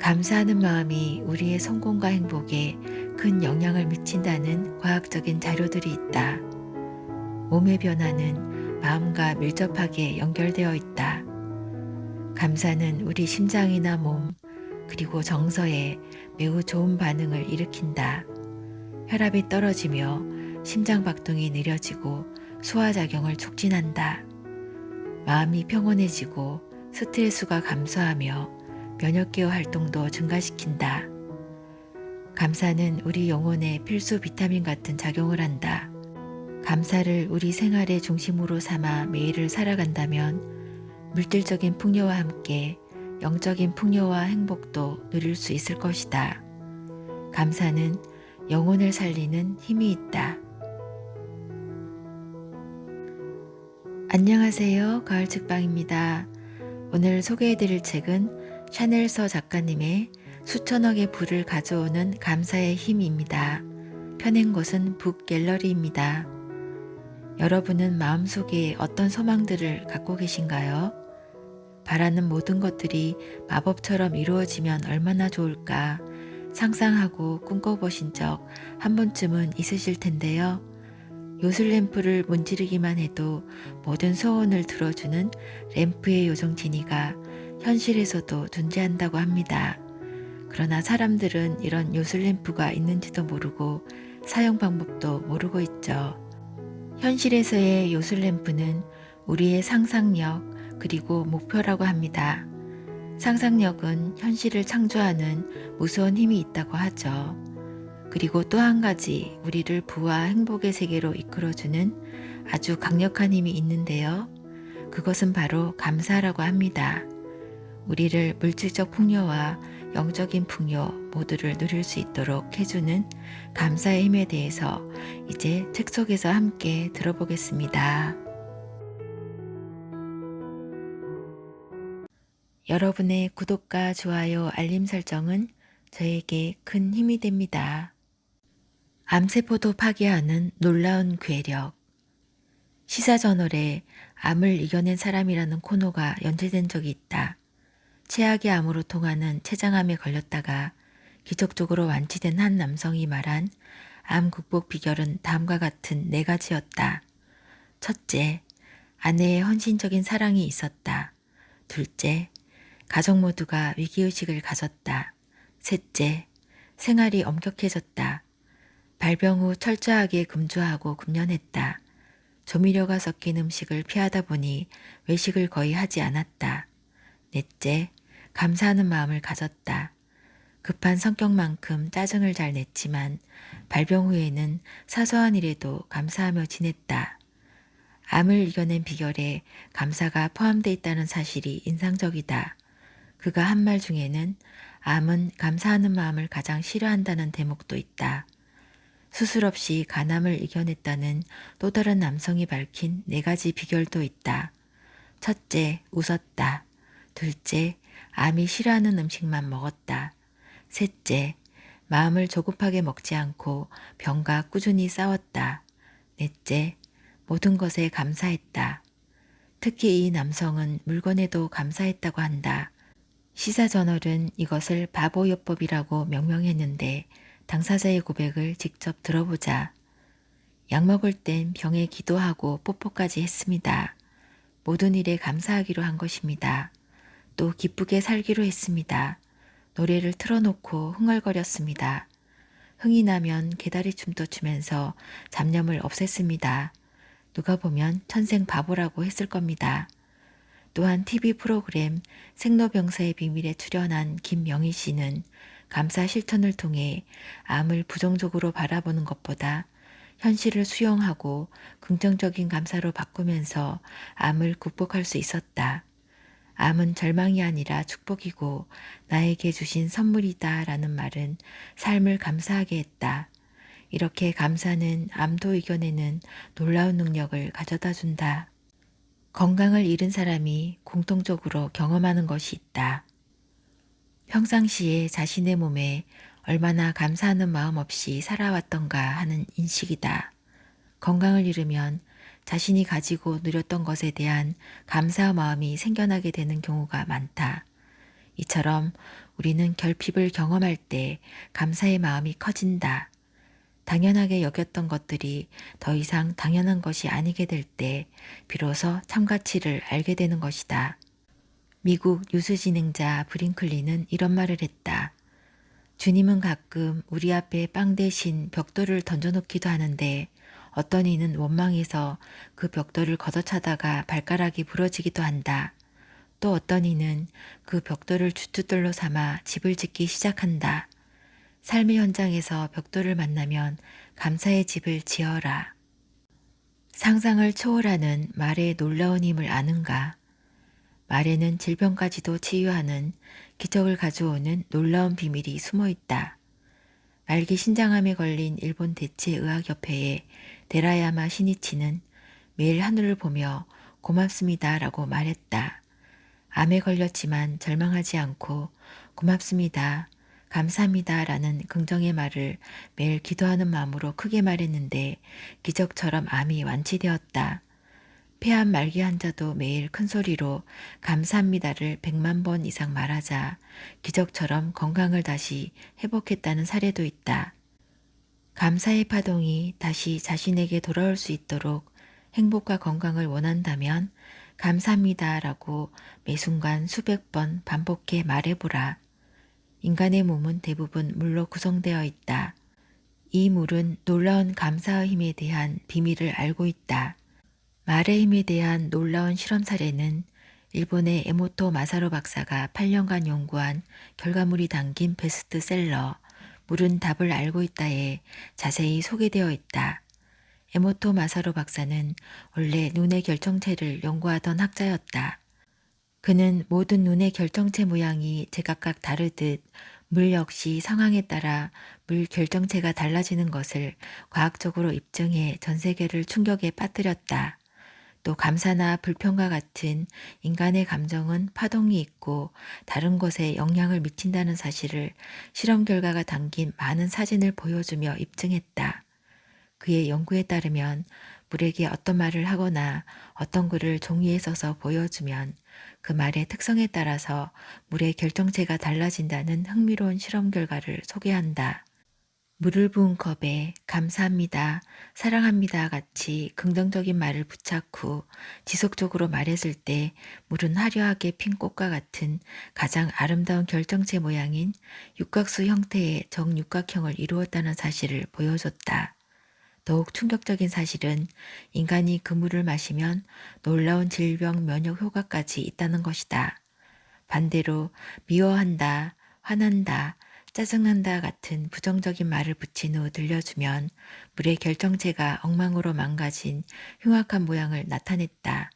감사하는 마음이 우리의 성공과 행복에 큰 영향을 미친다는 과학적인 자료들이 있다. 몸의 변화는 마음과 밀접하게 연결되어 있다. 감사는 우리 심장이나 몸, 그리고 정서에 매우 좋은 반응을 일으킨다. 혈압이 떨어지며 심장박동이 느려지고 소화작용을 촉진한다. 마음이 평온해지고 스트레스가 감소하며 면역기호 활동도 증가시킨다. 감사는 우리 영혼에 필수 비타민 같은 작용을 한다. 감사를 우리 생활의 중심으로 삼아 매일을 살아간다면 물질적인 풍요와 함께 영적인 풍요와 행복도 누릴 수 있을 것이다. 감사는 영혼을 살리는 힘이 있다. 안녕하세요. 가을책방입니다. 오늘 소개해드릴 책은 샤넬서 작가님의 수천억의 부를 가져오는 감사의 힘입니다. 펴낸 곳은 북갤러리입니다. 여러분은 마음속에 어떤 소망들을 갖고 계신가요? 바라는 모든 것들이 마법처럼 이루어지면 얼마나 좋을까 상상하고 꿈꿔보신 적 한 번쯤은 있으실 텐데요. 요술램프를 문지르기만 해도 모든 소원을 들어주는 램프의 요정 지니가 현실에서도 존재한다고 합니다. 그러나 사람들은 이런 요술램프가 있는지도 모르고 사용 방법도 모르고 있죠. 현실에서의 요술램프는 우리의 상상력 그리고 목표라고 합니다. 상상력은 현실을 창조하는 무서운 힘이 있다고 하죠. 그리고 또 한 가지 우리를 부와 행복의 세계로 이끌어주는 아주 강력한 힘이 있는데요. 그것은 바로 감사라고 합니다. 우리를 물질적 풍요와 영적인 풍요 모두를 누릴 수 있도록 해주는 감사의 힘에 대해서 이제 책 속에서 함께 들어보겠습니다. 여러분의 구독과 좋아요, 알림 설정은 저에게 큰 힘이 됩니다. 암세포도 파괴하는 놀라운 괴력. 시사저널에 암을 이겨낸 사람이라는 코너가 연재된 적이 있다. 최악의 암으로 통하는 췌장암에 걸렸다가 기적적으로 완치된 한 남성이 말한 암 극복 비결은 다음과 같은 4가지였다. 첫째, 아내의 헌신적인 사랑이 있었다. 둘째, 가족 모두가 위기의식을 가졌다. 셋째, 생활이 엄격해졌다. 발병 후 철저하게 금주하고 금연했다. 조미료가 섞인 음식을 피하다 보니 외식을 거의 하지 않았다. 넷째, 감사하는 마음을 가졌다. 급한 성격만큼 짜증을 잘 냈지만 발병 후에는 사소한 일에도 감사하며 지냈다. 암을 이겨낸 비결에 감사가 포함되어 있다는 사실이 인상적이다. 그가 한 말 중에는 암은 감사하는 마음을 가장 싫어한다는 대목도 있다. 수술 없이 간암을 이겨냈다는 또 다른 남성이 밝힌 4가지 비결도 있다. 첫째, 웃었다. 둘째, 암이 싫어하는 음식만 먹었다. 셋째, 마음을 조급하게 먹지 않고 병과 꾸준히 싸웠다. 넷째, 모든 것에 감사했다. 특히 이 남성은 물건에도 감사했다고 한다. 시사저널은 이것을 바보요법이라고 명명했는데 당사자의 고백을 직접 들어보자. 약 먹을 땐 병에 기도하고 뽀뽀까지 했습니다. 모든 일에 감사하기로 한 것입니다. 또 기쁘게 살기로 했습니다. 노래를 틀어놓고 흥얼거렸습니다. 흥이 나면 개다리춤도 추면서 잡념을 없앴습니다. 누가 보면 천생 바보라고 했을 겁니다. 또한 TV 프로그램 생로병사의 비밀에 출연한 김명희 씨는 감사 실천을 통해 암을 부정적으로 바라보는 것보다 현실을 수용하고 긍정적인 감사로 바꾸면서 암을 극복할 수 있었다. 암은 절망이 아니라 축복이고 나에게 주신 선물이다 라는 말은 삶을 감사하게 했다. 이렇게 감사는 암도 이겨내는 놀라운 능력을 가져다 준다. 건강을 잃은 사람이 공통적으로 경험하는 것이 있다. 평상시에 자신의 몸에 얼마나 감사하는 마음 없이 살아왔던가 하는 인식이다. 건강을 잃으면 자신이 가지고 누렸던 것에 대한 감사 마음이 생겨나게 되는 경우가 많다. 이처럼 우리는 결핍을 경험할 때 감사의 마음이 커진다. 당연하게 여겼던 것들이 더 이상 당연한 것이 아니게 될 때 비로소 참가치를 알게 되는 것이다. 미국 유수진행자 브링클리는 이런 말을 했다. 주님은 가끔 우리 앞에 빵 대신 벽돌을 던져놓기도 하는데 어떤 이는 원망해서 그 벽돌을 걷어차다가 발가락이 부러지기도 한다. 또 어떤 이는 그 벽돌을 주춧돌로 삼아 집을 짓기 시작한다. 삶의 현장에서 벽돌을 만나면 감사의 집을 지어라. 상상을 초월하는 말의 놀라운 힘을 아는가? 말에는 질병까지도 치유하는 기적을 가져오는 놀라운 비밀이 숨어 있다. 말기 신장암에 걸린 일본 대체의학협회의 데라야마 시니치는 매일 하늘을 보며 고맙습니다라고 말했다. 암에 걸렸지만 절망하지 않고 고맙습니다, 감사합니다라는 긍정의 말을 매일 기도하는 마음으로 크게 말했는데 기적처럼 암이 완치되었다. 폐암 말기 환자도 매일 큰 소리로 감사합니다를 100만 번 이상 말하자 기적처럼 건강을 다시 회복했다는 사례도 있다. 감사의 파동이 다시 자신에게 돌아올 수 있도록 행복과 건강을 원한다면 감사합니다라고 매 순간 수백 번 반복해 말해보라. 인간의 몸은 대부분 물로 구성되어 있다. 이 물은 놀라운 감사의 힘에 대한 비밀을 알고 있다. 말의 힘에 대한 놀라운 실험 사례는 일본의 에모토 마사로 박사가 8년간 연구한 결과물이 담긴 베스트셀러 물은 답을 알고 있다에 자세히 소개되어 있다. 에모토 마사로 박사는 원래 눈의 결정체를 연구하던 학자였다. 그는 모든 눈의 결정체 모양이 제각각 다르듯 물 역시 상황에 따라 물 결정체가 달라지는 것을 과학적으로 입증해 전 세계를 충격에 빠뜨렸다. 또 감사나 불평과 같은 인간의 감정은 파동이 있고 다른 것에 영향을 미친다는 사실을 실험 결과가 담긴 많은 사진을 보여주며 입증했다. 그의 연구에 따르면 물에게 어떤 말을 하거나 어떤 글을 종이에 써서 보여주면 그 말의 특성에 따라서 물의 결정체가 달라진다는 흥미로운 실험 결과를 소개한다. 물을 부은 컵에 감사합니다, 사랑합니다 같이 긍정적인 말을 부착 후 지속적으로 말했을 때 물은 화려하게 핀 꽃과 같은 가장 아름다운 결정체 모양인 육각수 형태의 정육각형을 이루었다는 사실을 보여줬다. 더욱 충격적인 사실은 인간이 그 물을 마시면 놀라운 질병 면역 효과까지 있다는 것이다. 반대로 미워한다, 화난다, 짜증난다 같은 부정적인 말을 붙인 후 들려주면 물의 결정체가 엉망으로 망가진 흉악한 모양을 나타냈다.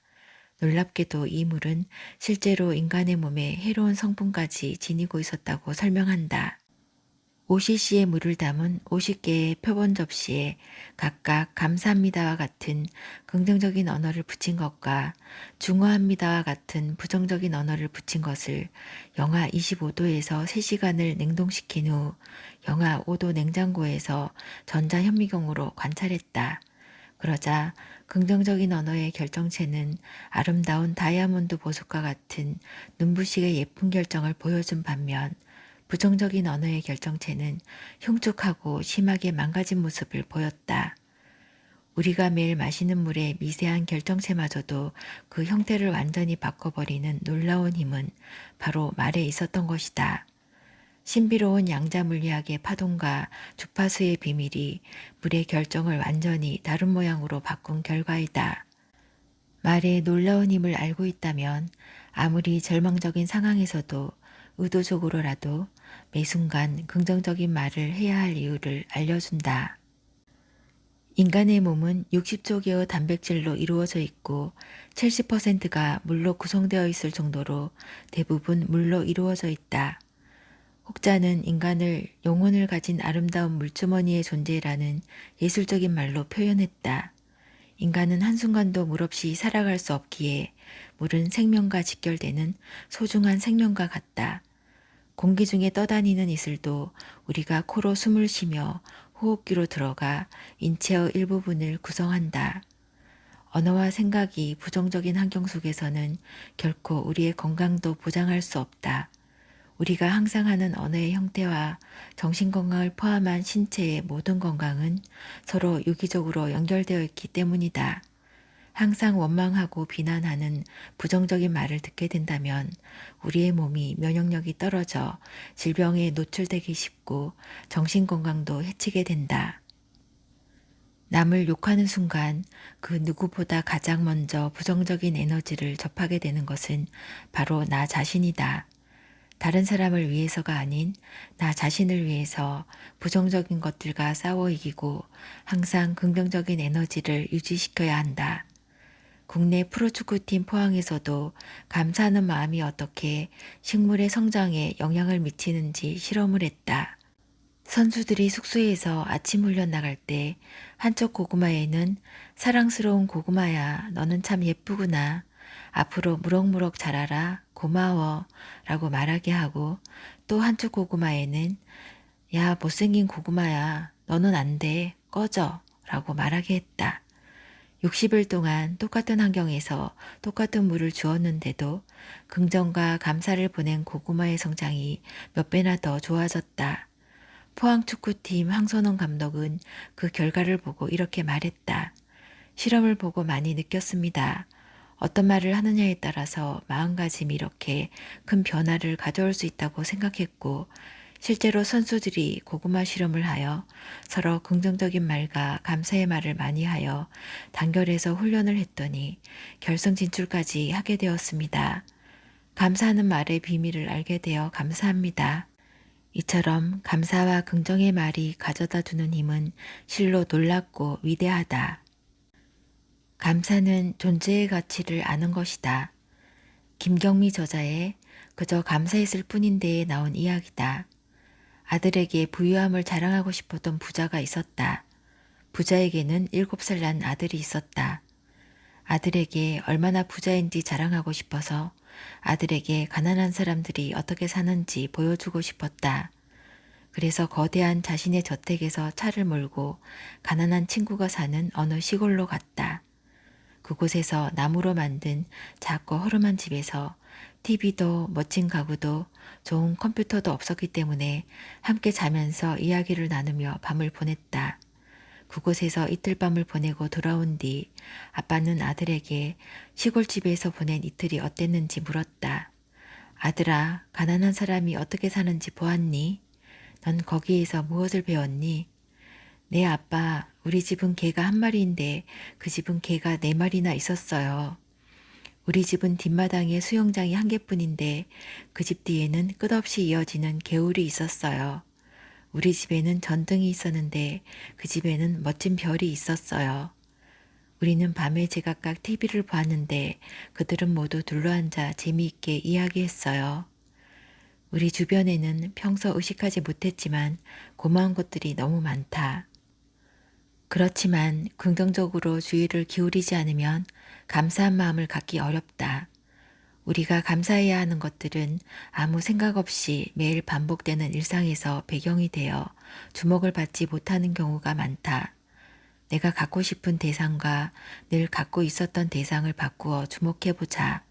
놀랍게도 이 물은 실제로 인간의 몸에 해로운 성분까지 지니고 있었다고 설명한다. 5cc의 물을 담은 50개의 표본 접시에 각각 감사합니다와 같은 긍정적인 언어를 붙인 것과 중화합니다와 같은 부정적인 언어를 붙인 것을 영하 25도에서 3시간을 냉동시킨 후 영하 5도 냉장고에서 전자현미경으로 관찰했다. 그러자 긍정적인 언어의 결정체는 아름다운 다이아몬드 보석과 같은 눈부시게 예쁜 결정을 보여준 반면 부정적인 언어의 결정체는 흉측하고 심하게 망가진 모습을 보였다. 우리가 매일 마시는 물의 미세한 결정체마저도 그 형태를 완전히 바꿔버리는 놀라운 힘은 바로 말에 있었던 것이다. 신비로운 양자물리학의 파동과 주파수의 비밀이 물의 결정을 완전히 다른 모양으로 바꾼 결과이다. 말의 놀라운 힘을 알고 있다면 아무리 절망적인 상황에서도 의도적으로라도 매 순간 긍정적인 말을 해야 할 이유를 알려준다. 인간의 몸은 60조 개의 단백질로 이루어져 있고 70%가 물로 구성되어 있을 정도로 대부분 물로 이루어져 있다. 혹자는 인간을 영혼을 가진 아름다운 물주머니의 존재라는 예술적인 말로 표현했다. 인간은 한순간도 물 없이 살아갈 수 없기에 물은 생명과 직결되는 소중한 생명과 같다. 공기 중에 떠다니는 이슬도 우리가 코로 숨을 쉬며 호흡기로 들어가 인체의 일부분을 구성한다. 언어와 생각이 부정적인 환경 속에서는 결코 우리의 건강도 보장할 수 없다. 우리가 항상 하는 언어의 형태와 정신건강을 포함한 신체의 모든 건강은 서로 유기적으로 연결되어 있기 때문이다. 항상 원망하고 비난하는 부정적인 말을 듣게 된다면 우리의 몸이 면역력이 떨어져 질병에 노출되기 쉽고 정신건강도 해치게 된다. 남을 욕하는 순간 그 누구보다 가장 먼저 부정적인 에너지를 접하게 되는 것은 바로 나 자신이다. 다른 사람을 위해서가 아닌 나 자신을 위해서 부정적인 것들과 싸워 이기고 항상 긍정적인 에너지를 유지시켜야 한다. 국내 프로축구팀 포항에서도 감사하는 마음이 어떻게 식물의 성장에 영향을 미치는지 실험을 했다. 선수들이 숙소에서 아침 훈련 나갈 때 한쪽 고구마에는 사랑스러운 고구마야, 너는 참 예쁘구나. 앞으로 무럭무럭 자라라. 고마워. 라고 말하게 하고 또 한쪽 고구마에는 야, 못생긴 고구마야. 너는 안 돼. 꺼져. 라고 말하게 했다. 60일 동안 똑같은 환경에서 똑같은 물을 주었는데도 긍정과 감사를 보낸 고구마의 성장이 몇 배나 더 좋아졌다. 포항축구팀 황선홍 감독은 그 결과를 보고 이렇게 말했다. 실험을 보고 많이 느꼈습니다. 어떤 말을 하느냐에 따라서 마음가짐이 이렇게 큰 변화를 가져올 수 있다고 생각했고 실제로 선수들이 고구마 실험을 하여 서로 긍정적인 말과 감사의 말을 많이 하여 단결해서 훈련을 했더니 결승 진출까지 하게 되었습니다. 감사하는 말의 비밀을 알게 되어 감사합니다. 이처럼 감사와 긍정의 말이 가져다 주는 힘은 실로 놀랍고 위대하다. 감사는 존재의 가치를 아는 것이다. 김경미 저자의 그저 감사했을 뿐인데에 나온 이야기다. 아들에게 부유함을 자랑하고 싶었던 부자가 있었다. 부자에게는 7살 난 아들이 있었다. 아들에게 얼마나 부자인지 자랑하고 싶어서 아들에게 가난한 사람들이 어떻게 사는지 보여주고 싶었다. 그래서 거대한 자신의 저택에서 차를 몰고 가난한 친구가 사는 어느 시골로 갔다. 그곳에서 나무로 만든 작고 허름한 집에서 TV도 멋진 가구도 좋은 컴퓨터도 없었기 때문에 함께 자면서 이야기를 나누며 밤을 보냈다. 그곳에서 이틀 밤을 보내고 돌아온 뒤 아빠는 아들에게 시골집에서 보낸 이틀이 어땠는지 물었다. 아들아, 가난한 사람이 어떻게 사는지 보았니? 넌 거기에서 무엇을 배웠니? 네, 아빠, 우리 집은 개가 한 마리인데 그 집은 개가 4마리나 있었어요. 우리 집은 뒷마당에 수영장이 한 개뿐인데 그 집 뒤에는 끝없이 이어지는 개울이 있었어요. 우리 집에는 전등이 있었는데 그 집에는 멋진 별이 있었어요. 우리는 밤에 제각각 TV를 보았는데 그들은 모두 둘러앉아 재미있게 이야기했어요. 우리 주변에는 평소 의식하지 못했지만 고마운 것들이 너무 많다. 그렇지만 긍정적으로 주의를 기울이지 않으면 감사한 마음을 갖기 어렵다. 우리가 감사해야 하는 것들은 아무 생각 없이 매일 반복되는 일상에서 배경이 되어 주목을 받지 못하는 경우가 많다. 내가 갖고 싶은 대상과 늘 갖고 있었던 대상을 바꾸어 주목해보자.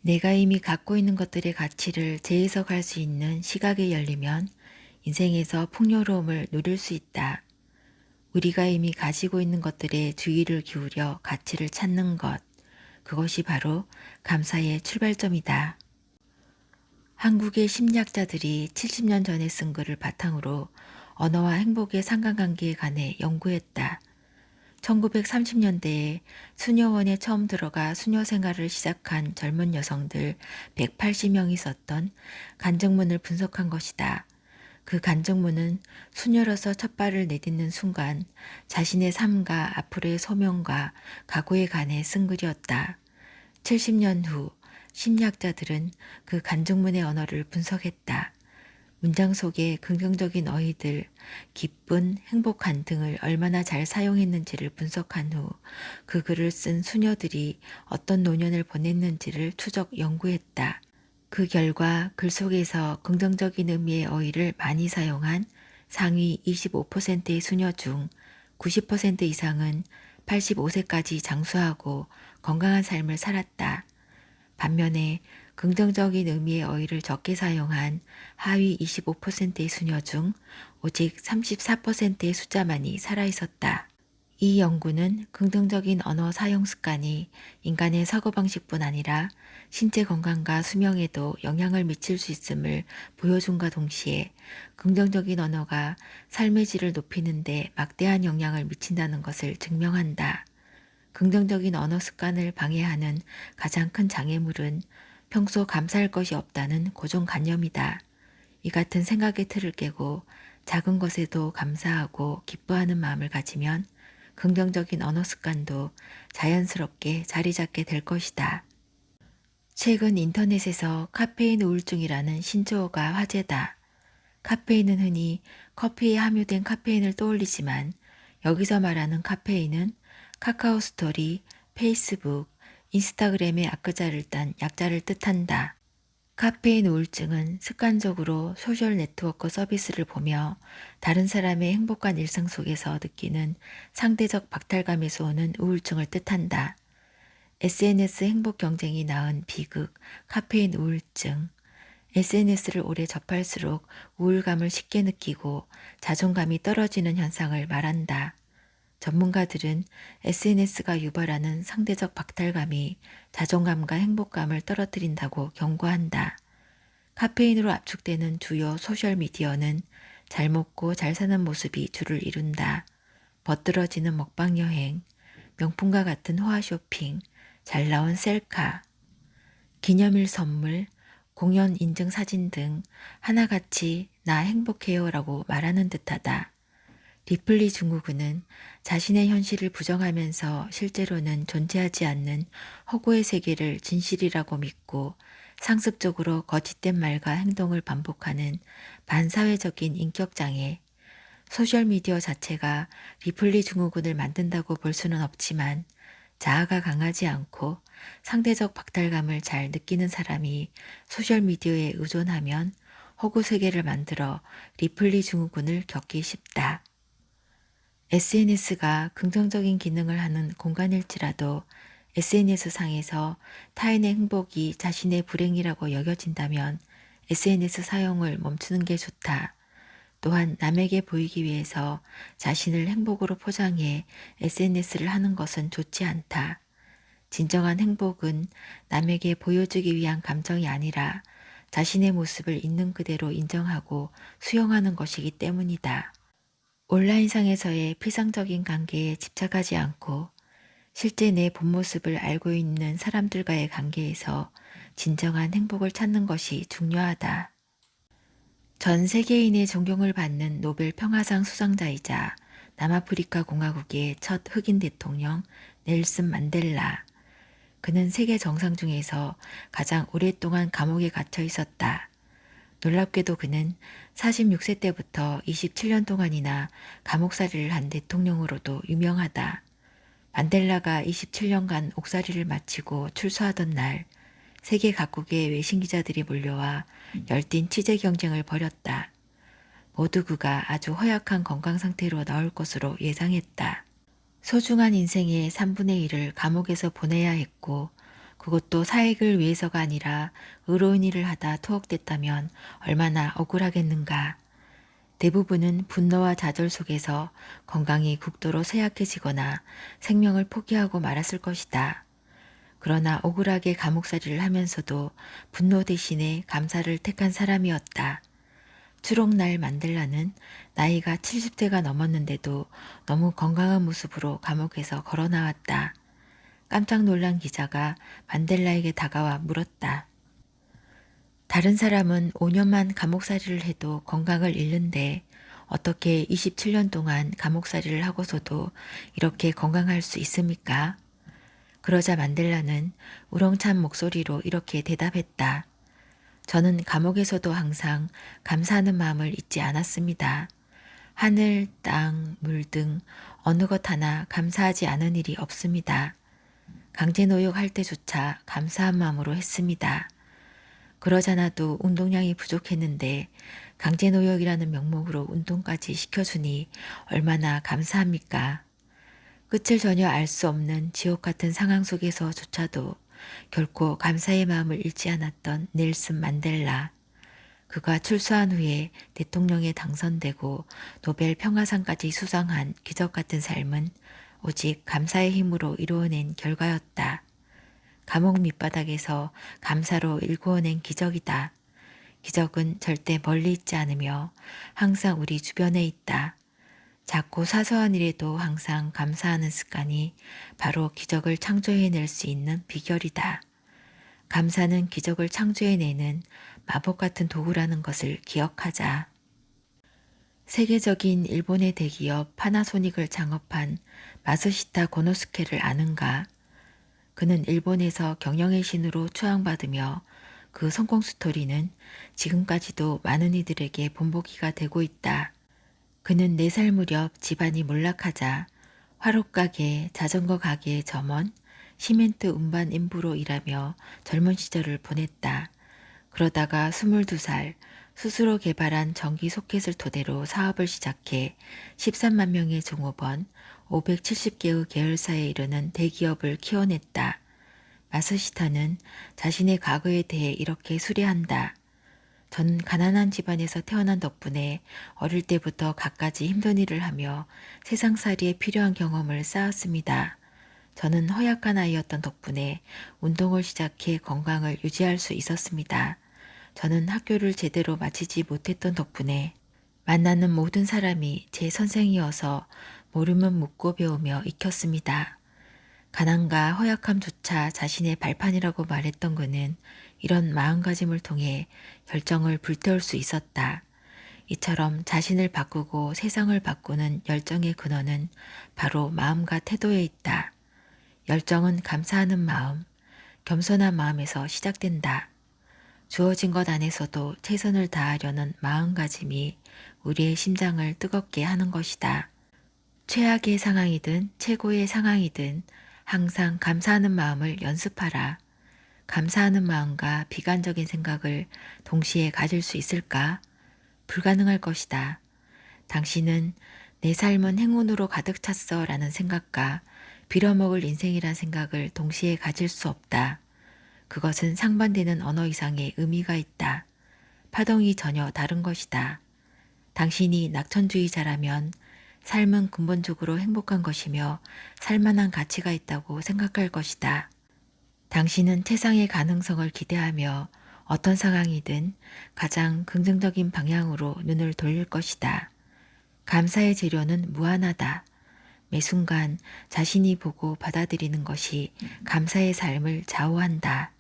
내가 이미 갖고 있는 것들의 가치를 재해석할 수 있는 시각이 열리면 인생에서 풍요로움을 누릴 수 있다. 우리가 이미 가지고 있는 것들에 주의를 기울여 가치를 찾는 것, 그것이 바로 감사의 출발점이다. 한국의 심리학자들이 70년 전에 쓴 글을 바탕으로 언어와 행복의 상관관계에 관해 연구했다. 1930년대에 수녀원에 처음 들어가 수녀 생활을 시작한 젊은 여성들 180명이 썼던 간증문을 분석한 것이다. 그 간증문은 수녀로서 첫 발을 내딛는 순간 자신의 삶과 앞으로의 소명과 각오에 관해 쓴 글이었다. 70년 후 심리학자들은 그 간증문의 언어를 분석했다. 문장 속의 긍정적인 어휘들, 기쁜, 행복한 등을 얼마나 잘 사용했는지를 분석한 후 그 글을 쓴 수녀들이 어떤 노년을 보냈는지를 추적 연구했다. 그 결과 글 속에서 긍정적인 의미의 어휘를 많이 사용한 상위 25%의 수녀 중 90% 이상은 85세까지 장수하고 건강한 삶을 살았다. 반면에 긍정적인 의미의 어휘를 적게 사용한 하위 25%의 수녀 중 오직 34%의 숫자만이 살아있었다. 이 연구는 긍정적인 언어 사용 습관이 인간의 사고방식뿐 아니라 신체 건강과 수명에도 영향을 미칠 수 있음을 보여준과 동시에 긍정적인 언어가 삶의 질을 높이는 데 막대한 영향을 미친다는 것을 증명한다. 긍정적인 언어 습관을 방해하는 가장 큰 장애물은 평소 감사할 것이 없다는 고정관념이다. 이 같은 생각의 틀을 깨고 작은 것에도 감사하고 기뻐하는 마음을 가지면 긍정적인 언어 습관도 자연스럽게 자리 잡게 될 것이다. 최근 인터넷에서 카페인 우울증이라는 신조어가 화제다. 카페인은 흔히 커피에 함유된 카페인을 떠올리지만 여기서 말하는 카페인은 카카오 스토리, 페이스북, 인스타그램의 앞글자를 딴 약자를 뜻한다. 카페인 우울증은 습관적으로 소셜 네트워크 서비스를 보며 다른 사람의 행복한 일상 속에서 느끼는 상대적 박탈감에서 오는 우울증을 뜻한다. SNS 행복 경쟁이 낳은 비극, 카페인 우울증. SNS를 오래 접할수록 우울감을 쉽게 느끼고 자존감이 떨어지는 현상을 말한다. 전문가들은 SNS가 유발하는 상대적 박탈감이 자존감과 행복감을 떨어뜨린다고 경고한다. 카페인으로 압축되는 주요 소셜미디어는 잘 먹고 잘 사는 모습이 주를 이룬다. 멋들어지는 먹방 여행, 명품과 같은 호화 쇼핑, 잘 나온 셀카, 기념일 선물, 공연 인증 사진 등 하나같이 나 행복해요 라고 말하는 듯하다. 리플리 증후군은 자신의 현실을 부정하면서 실제로는 존재하지 않는 허구의 세계를 진실이라고 믿고 상습적으로 거짓된 말과 행동을 반복하는 반사회적인 인격장애, 소셜미디어 자체가 리플리 증후군을 만든다고 볼 수는 없지만 자아가 강하지 않고 상대적 박탈감을 잘 느끼는 사람이 소셜미디어에 의존하면 허구 세계를 만들어 리플리 증후군을 겪기 쉽다. SNS가 긍정적인 기능을 하는 공간일지라도 SNS상에서 타인의 행복이 자신의 불행이라고 여겨진다면 SNS 사용을 멈추는 게 좋다. 또한 남에게 보이기 위해서 자신을 행복으로 포장해 SNS를 하는 것은 좋지 않다. 진정한 행복은 남에게 보여주기 위한 감정이 아니라 자신의 모습을 있는 그대로 인정하고 수용하는 것이기 때문이다. 온라인상에서의 피상적인 관계에 집착하지 않고 실제 내 본 모습을 알고 있는 사람들과의 관계에서 진정한 행복을 찾는 것이 중요하다. 전 세계인의 존경을 받는 노벨 평화상 수상자이자 남아프리카 공화국의 첫 흑인 대통령 넬슨 만델라. 그는 세계 정상 중에서 가장 오랫동안 감옥에 갇혀 있었다. 놀랍게도 그는 46세 때부터 27년 동안이나 감옥살이를 한 대통령으로도 유명하다. 만델라가 27년간 옥살이를 마치고 출소하던 날 세계 각국의 외신 기자들이 몰려와 열띤 취재 경쟁을 벌였다. 모두 그가 아주 허약한 건강 상태로 나올 것으로 예상했다. 소중한 인생의 3분의 1을 감옥에서 보내야 했고 그것도 사익을 위해서가 아니라 의로운 일을 하다 투옥됐다면 얼마나 억울하겠는가. 대부분은 분노와 좌절 속에서 건강이 극도로 쇠약해지거나 생명을 포기하고 말았을 것이다. 그러나 억울하게 감옥살이를 하면서도 분노 대신에 감사를 택한 사람이었다. 추록날 만델라는 나이가 70세가 넘었는데도 너무 건강한 모습으로 감옥에서 걸어 나왔다. 깜짝 놀란 기자가 만델라에게 다가와 물었다. 다른 사람은 5년만 감옥살이를 해도 건강을 잃는데 어떻게 27년 동안 감옥살이를 하고서도 이렇게 건강할 수 있습니까? 그러자 만델라는 우렁찬 목소리로 이렇게 대답했다. 저는 감옥에서도 항상 감사하는 마음을 잊지 않았습니다. 하늘, 땅, 물 등 어느 것 하나 감사하지 않은 일이 없습니다. 강제노역 할 때조차 감사한 마음으로 했습니다. 그러잖아도 운동량이 부족했는데 강제노역이라는 명목으로 운동까지 시켜주니 얼마나 감사합니까? 끝을 전혀 알 수 없는 지옥 같은 상황 속에서조차도 결코 감사의 마음을 잃지 않았던 넬슨 만델라. 그가 출소한 후에 대통령에 당선되고 노벨 평화상까지 수상한 기적 같은 삶은 오직 감사의 힘으로 이루어낸 결과였다. 감옥 밑바닥에서 감사로 일구어낸 기적이다. 기적은 절대 멀리 있지 않으며 항상 우리 주변에 있다. 작고 사소한 일에도 항상 감사하는 습관이 바로 기적을 창조해낼 수 있는 비결이다. 감사는 기적을 창조해내는 마법 같은 도구라는 것을 기억하자. 세계적인 일본의 대기업 파나소닉을 창업한 마스시타 고노스케를 아는가? 그는 일본에서 경영의 신으로 추앙받으며 그 성공 스토리는 지금까지도 많은 이들에게 본보기가 되고 있다. 그는 4살 무렵 집안이 몰락하자 화롯가게, 자전거 가게의 점원, 시멘트 운반 인부로 일하며 젊은 시절을 보냈다. 그러다가 22살 스스로 개발한 전기 소켓을 토대로 사업을 시작해 13만 명의 종업원, 570개의 계열사에 이르는 대기업을 키워냈다. 마스시타는 자신의 과거에 대해 이렇게 수레한다. 전 가난한 집안에서 태어난 덕분에 어릴 때부터 갖가지 힘든 일을 하며 세상살이에 필요한 경험을 쌓았습니다. 저는 허약한 아이였던 덕분에 운동을 시작해 건강을 유지할 수 있었습니다. 저는 학교를 제대로 마치지 못했던 덕분에 만나는 모든 사람이 제 선생이어서 모르면 묻고 배우며 익혔습니다. 가난과 허약함조차 자신의 발판이라고 말했던 그는 이런 마음가짐을 통해 열정을 불태울 수 있었다. 이처럼 자신을 바꾸고 세상을 바꾸는 열정의 근원은 바로 마음과 태도에 있다. 열정은 감사하는 마음, 겸손한 마음에서 시작된다. 주어진 것 안에서도 최선을 다하려는 마음가짐이 우리의 심장을 뜨겁게 하는 것이다. 최악의 상황이든 최고의 상황이든 항상 감사하는 마음을 연습하라. 감사하는 마음과 비관적인 생각을 동시에 가질 수 있을까? 불가능할 것이다. 당신은 내 삶은 행운으로 가득 찼어 라는 생각과 빌어먹을 인생이란 생각을 동시에 가질 수 없다. 그것은 상반되는 언어 이상의 의미가 있다. 파동이 전혀 다른 것이다. 당신이 낙천주의자라면 삶은 근본적으로 행복한 것이며 살만한 가치가 있다고 생각할 것이다. 당신은 세상의 가능성을 기대하며 어떤 상황이든 가장 긍정적인 방향으로 눈을 돌릴 것이다. 감사의 재료는 무한하다. 매 순간 자신이 보고 받아들이는 것이 감사의 삶을 좌우한다.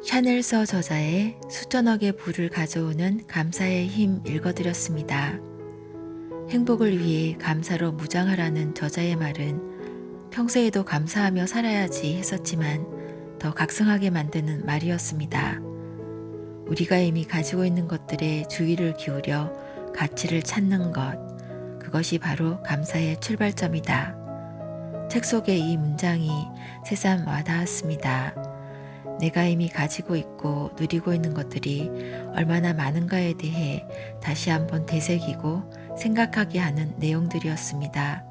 샤넬서 저자의 수천억의 부를 가져오는 감사의 힘 읽어드렸습니다. 행복을 위해 감사로 무장하라는 저자의 말은 평소에도 감사하며 살아야지 했었지만 더 각성하게 만드는 말이었습니다. 우리가 이미 가지고 있는 것들에 주의를 기울여 가치를 찾는 것, 그것이 바로 감사의 출발점이다. 책 속의 이 문장이 새삼 와닿았습니다. 내가 이미 가지고 있고 누리고 있는 것들이 얼마나 많은가에 대해 다시 한번 되새기고 생각하게 하는 내용들이었습니다.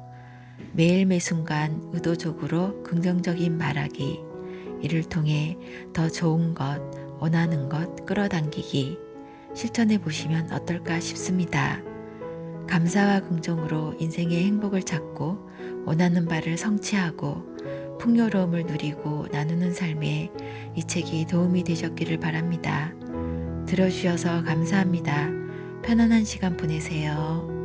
매일 매 순간 의도적으로 긍정적인 말하기, 이를 통해 더 좋은 것, 원하는 것 끌어당기기, 실천해 보시면 어떨까 싶습니다. 감사와 긍정으로 인생의 행복을 찾고 원하는 바를 성취하고 풍요로움을 누리고 나누는 삶에 이 책이 도움이 되셨기를 바랍니다. 들어주셔서 감사합니다. 편안한 시간 보내세요.